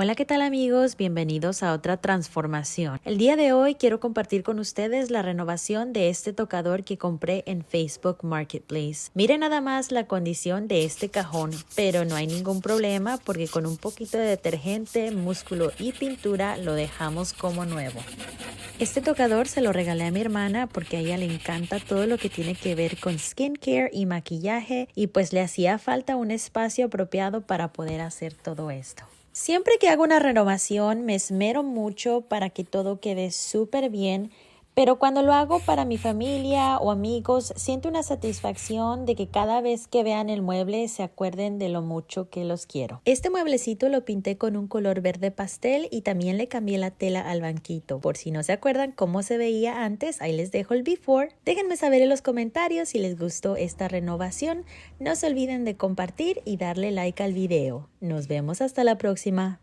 Hola, ¿qué tal amigos? Bienvenidos a otra transformación. El día de hoy quiero compartir con ustedes la renovación de este tocador que compré en Facebook Marketplace. Miren nada más la condición de este cajón, pero no hay ningún problema porque con un poquito de detergente, músculo y pintura lo dejamos como nuevo. Este tocador se lo regalé a mi hermana porque a ella le encanta todo lo que tiene que ver con skincare y maquillaje y pues le hacía falta un espacio apropiado para poder hacer todo esto. Siempre que hago una renovación me esmero mucho para que todo quede súper bien, pero cuando lo hago para mi familia o amigos siento una satisfacción de que cada vez que vean el mueble se acuerden de lo mucho que los quiero. Este mueblecito lo pinté con un color verde pastel y también le cambié la tela al banquito. Por si no se acuerdan cómo se veía antes, ahí les dejo el before. Déjenme saber en los comentarios si les gustó esta renovación. No se olviden de compartir y darle like al video. Nos vemos hasta la próxima.